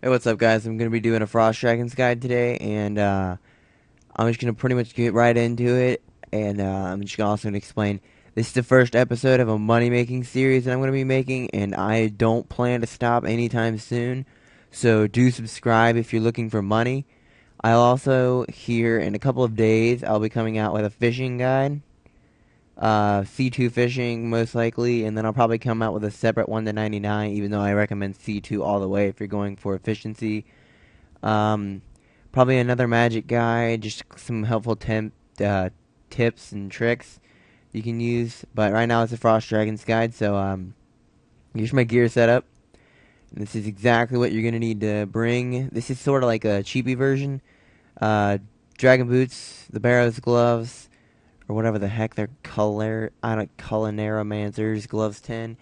Hey, what's up, guys? I'm gonna be doing a Frost Dragons guide today, and I'm just gonna pretty much get right into it. And I'm just also gonna explain. This is the first episode of a money-making series that I'm gonna be making, and I don't plan to stop anytime soon. So do subscribe if you're looking for money. I'll also here in a couple of days I'll be coming out with a fishing guide, C2 fishing most likely, and then I'll probably come out with a separate one to 99. Even though I recommend C2 all the way if you're going for efficiency. Um, Probably another magic guide, just some helpful tips and tricks you can use. But right now it's a Frost Dragons guide, so here's my gear setup. And this is exactly what you're gonna need to bring. This is sort of like a cheapy version. Uh, Dragon boots, the Barrows gloves, or whatever the heck they're I don't Culinary gloves 10.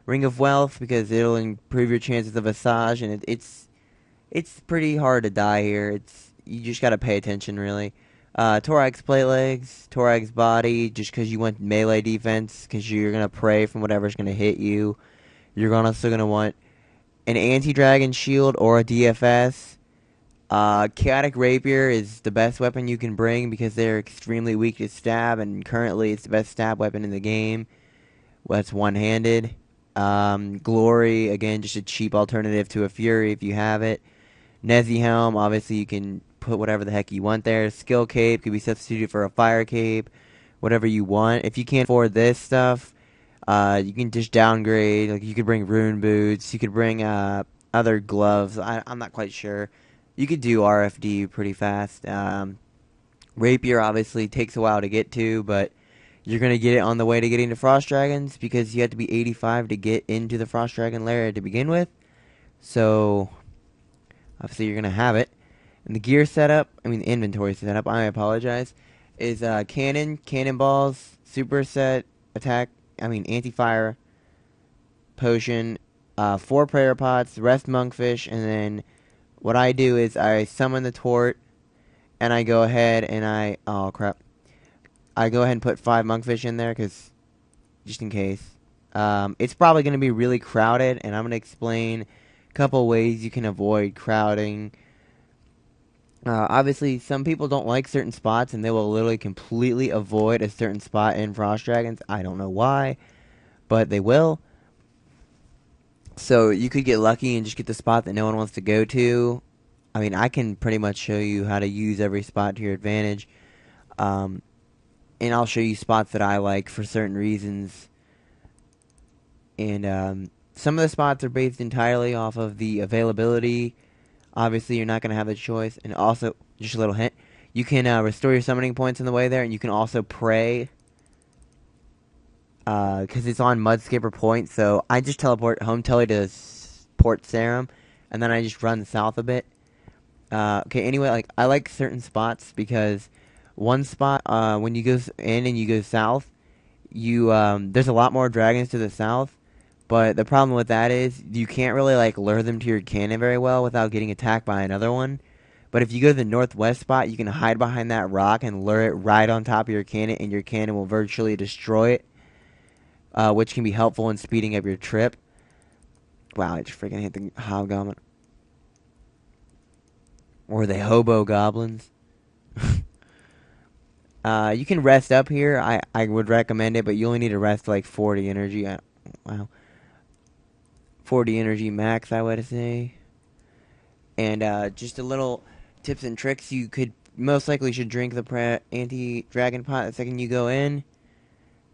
Ring of Wealth because it'll improve your chances of Visage, and it's pretty hard to die here. You just gotta pay attention, really. Thorax plate legs, Thorax body, just because you want melee defense, because you're gonna pray from whatever's gonna hit you. Still gonna want an anti-dragon shield or a DFS. Chaotic rapier is the best weapon you can bring because they're extremely weak to stab, and currently it's the best stab weapon in the game. Well, that's one-handed. Glory, again, just a cheap alternative to a Fury if you have it. Nezzy Helm, obviously you can put whatever the heck you want there. Skill Cape could be substituted for a Fire Cape, whatever you want. If you can't afford this stuff, you can just downgrade. Like you could bring Rune Boots, you could bring other gloves. I'm not quite sure. You could do RFD pretty fast. Rapier obviously takes a while to get to, but you're going to get it on the way to getting to Frost Dragons because you have to be 85 to get into the Frost Dragon lair to begin with. So obviously, you're going to have it. And the gear setup, the inventory setup, I apologize, is cannonballs, super set, attack, anti-fire, potion, 4 prayer pots, rest monkfish, and then what I do is I summon the tort, and I go ahead and oh crap, I go ahead and put 5 monkfish in there, because, just in case. It's probably going to be really crowded, and I'm going to explain a couple ways you can avoid crowding. Obviously, some people don't like certain spots, and they will literally completely avoid a certain spot in Frost Dragons. I don't know why, but they will. So you could get lucky and just get the spot that no one wants to go to. I can pretty much show you how to use every spot to your advantage. And I'll show you spots that I like for certain reasons. And some of the spots are based entirely off of the availability. Obviously, you're not going to have the choice. And also, just a little hint, you can restore your summoning points on the way there, and you can also pray. Because it's on Mudskipper Point, so I just teleport home telly to Port Sarum, and then I just run south a bit. Okay, anyway, I like certain spots because one spot, when you go in and you go south, there's a lot more dragons to the south, but the problem with that is you can't really lure them to your cannon very well without getting attacked by another one. But if you go to the northwest spot, you can hide behind that rock and lure it right on top of your cannon, and your cannon will virtually destroy it, which can be helpful in speeding up your trip. Wow, I just freaking hit the hobgoblin. Or the hobo goblins. You can rest up here. I would recommend it, but you only need to rest 40 energy. Wow. 40 energy max, I would say. And just a little tips and tricks. You could most likely should drink the anti-dragon pot the second you go in.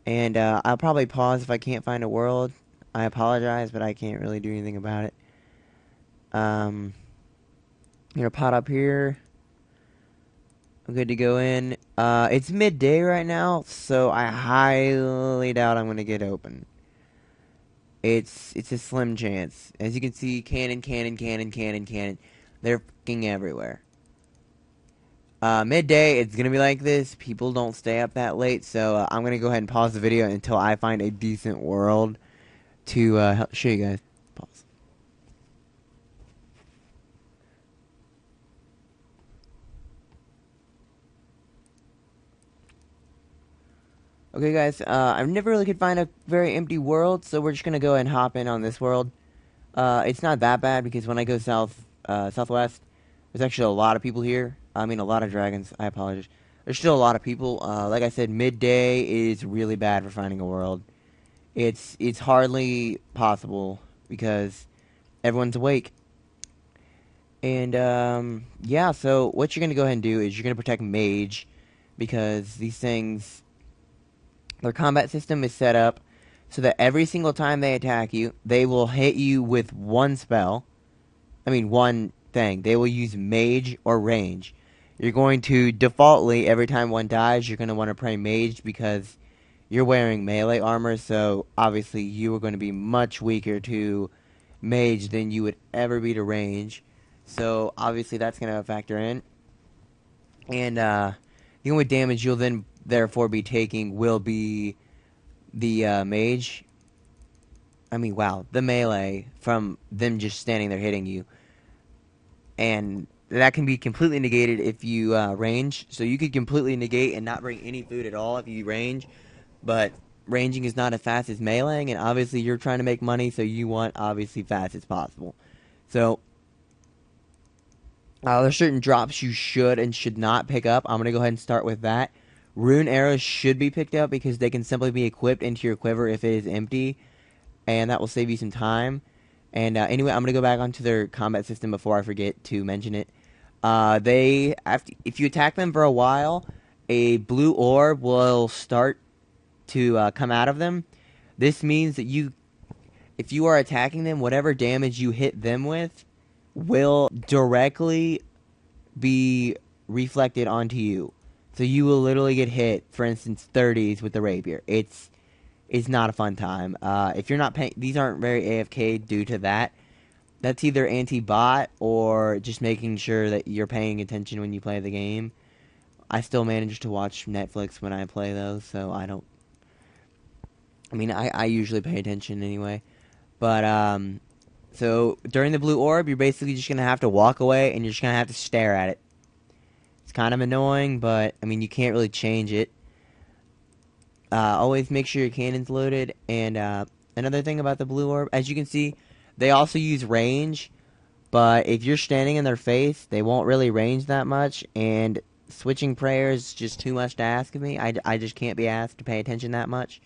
And I'll probably pause if I can't find a world. I apologize, but I can't really do anything about it. Pot up here. I'm good to go in. It's midday right now, so I highly doubt I'm gonna get open. It's a slim chance. As you can see, cannon. They're fucking everywhere. Midday, it's gonna be like this. People don't stay up that late, so I'm gonna go ahead and pause the video until I find a decent world to show you guys. Pause. Okay, guys, I never really could find a very empty world, so we're just gonna go ahead and hop in on this world. It's not that bad because when I go south, Southwest. There's actually a lot of people here. I mean, a lot of dragons. I apologize. There's still a lot of people. Like I said, midday is really bad for finding a world. It's hardly possible because everyone's awake. And yeah, so what you're gonna go ahead and do is you're gonna protect mage because these things, their combat system is set up so that every single time they attack you, they will hit you with one spell. I mean, one thing. They will use mage or range. You're going to defaultly, every time one dies, you're going to want to pray mage because you're wearing melee armor, so obviously you are going to be much weaker to mage than you would ever be to range. So obviously that's going to factor in. And the only damage you'll then therefore be taking will be the mage. I mean, wow, the melee from them just standing there hitting you. And that can be completely negated if you range. So you could completely negate and not bring any food at all if you range. But ranging is not as fast as meleeing, and obviously you're trying to make money, so you want obviously fast as possible. So there's certain drops you should and should not pick up. I'm going to go ahead and start with that. Rune arrows should be picked up because they can simply be equipped into your quiver if it is empty, and that will save you some time. And anyway, I'm going to go back onto their combat system before I forget to mention it. If you attack them for a while, a blue orb will start to come out of them. This means that if you are attacking them, whatever damage you hit them with will directly be reflected onto you. So you will literally get hit, for instance, 30s with the rapier. It's not a fun time. If you're not paying, these aren't very AFK due to that. That's either anti-bot or just making sure that you're paying attention when you play the game. I still manage to watch Netflix when I play those, so I don't. I mean, I usually pay attention anyway. But, so during the blue orb, you're basically just going to have to walk away and you're just going to have to stare at it. It's kind of annoying, but, I mean, you can't really change it. Always make sure your cannon's loaded. And another thing about the blue orb, as you can see, they also use range. But if you're standing in their face, they won't really range that much. And switching prayers is just too much to ask of me. I just can't be asked to pay attention that much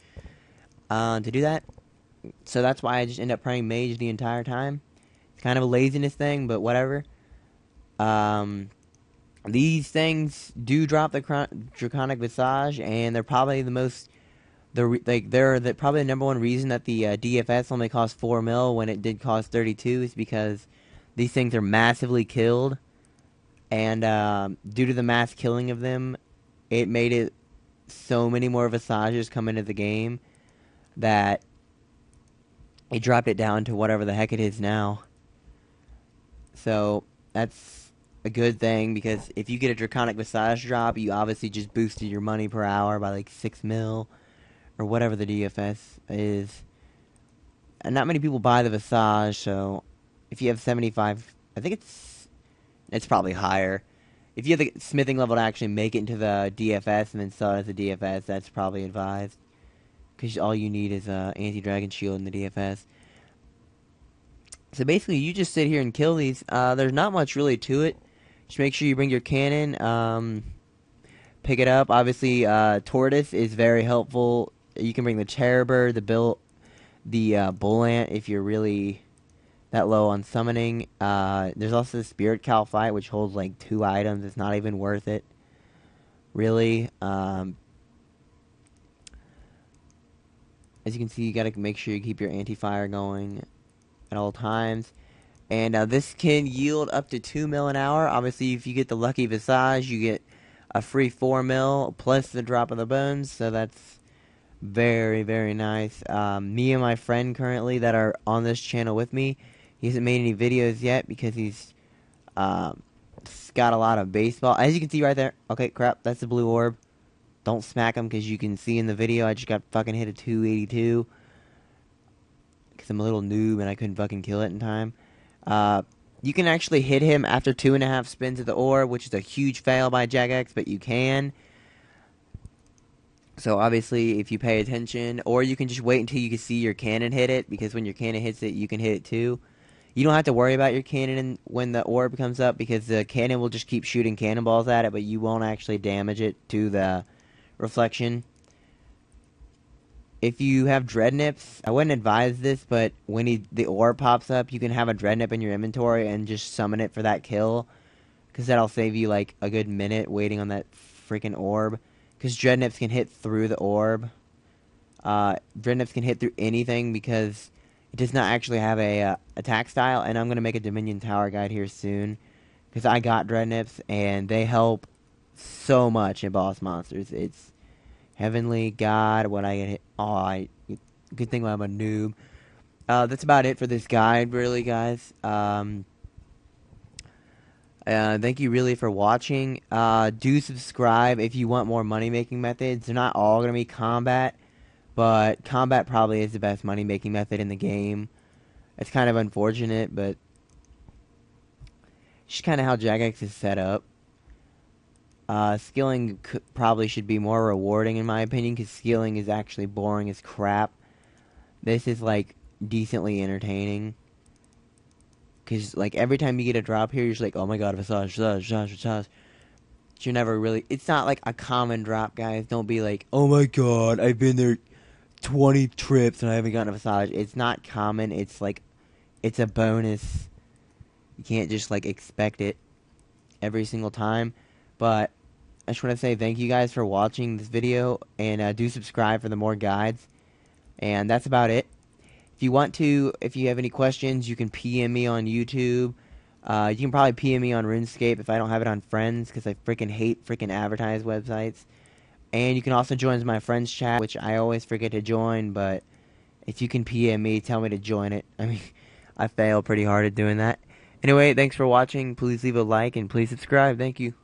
to do that. So that's why I just end up praying mage the entire time. It's kind of a laziness thing, but whatever. These things do drop the Draconic Visage, and they're probably they're probably the number one reason that the DFS only cost 4 mil when it did cost 32 is because these things are massively killed, and due to the mass killing of them, it made it so many more Visages come into the game that it dropped it down to whatever the heck it is now. So that's a good thing, because if you get a Draconic Visage drop, you obviously just boosted your money per hour by like 6 mil, or whatever the DFS is. And not many people buy the Visage, so if you have 75, I think it's probably higher. If you have the smithing level to actually make it into the DFS and then sell it as a DFS, that's probably advised. Because all you need is anti-dragon shield in the DFS. So basically, you just sit here and kill these. There's not much really to it. Just make sure you bring your cannon. Pick it up. Obviously, Tortoise is very helpful. You can bring the Terrorbird, the Bull Ant if you're really that low on summoning. There's also the Spirit Calcite, which holds like 2 items. It's not even worth it, really. As you can see, you gotta make sure you keep your anti-fire going at all times. And this can yield up to 2 mil an hour. Obviously, if you get the Lucky Visage, you get a free 4 mil plus the drop of the bones. So that's very, very nice. Me and my friend currently that are on this channel with me, he hasn't made any videos yet because he's got a lot of baseball. As you can see right there. Okay, crap, that's the blue orb. Don't smack him, because you can see in the video I just got fucking hit a 282. Because I'm a little noob and I couldn't fucking kill it in time. You can actually hit him after 2.5 spins of the orb, which is a huge fail by Jagex, but you can. So obviously, if you pay attention, or you can just wait until you can see your cannon hit it, because when your cannon hits it, you can hit it too. You don't have to worry about your cannon when the orb comes up because the cannon will just keep shooting cannonballs at it, but you won't actually damage it to the reflection. If you have Dreadnips, I wouldn't advise this, but when the orb pops up, you can have a Dreadnip in your inventory and just summon it for that kill, because that'll save you like a good minute waiting on that freaking orb. Because Dreadnips can hit through the orb. Dreadnips can hit through anything because it does not actually have a attack style, and I'm going to make a Dominion Tower guide here soon, because I got Dreadnips, and they help so much in boss monsters. It's Heavenly God, what I get hit. Good thing I'm a noob. That's about it for this guide, really, guys. Thank you really for watching. Do subscribe if you want more money-making methods. They're not all going to be combat, but combat probably is the best money-making method in the game. It's kind of unfortunate, but it's just kind of how Jagex is set up. Skilling probably should be more rewarding in my opinion, because skilling is actually boring as crap. This is like decently entertaining, because like every time you get a drop here, you're just like, oh my god, Visage, Visage, Visage, Visage. You're never really, it's not like a common drop, guys. Don't be like, oh my god, I've been there 20 trips and I haven't gotten a Visage. It's not common. It's like, it's a bonus. You can't just like expect it every single time. But I just want to say thank you guys for watching this video, and do subscribe for the more guides. And that's about it. If you want to, if you have any questions, you can PM me on YouTube. You can probably PM me on RuneScape if I don't have it on Friends, because I freaking hate freaking advertised websites. And you can also join my friends chat, which I always forget to join, but if you can PM me, tell me to join it. I mean, I fail pretty hard at doing that. Anyway, thanks for watching. Please leave a like and please subscribe. Thank you.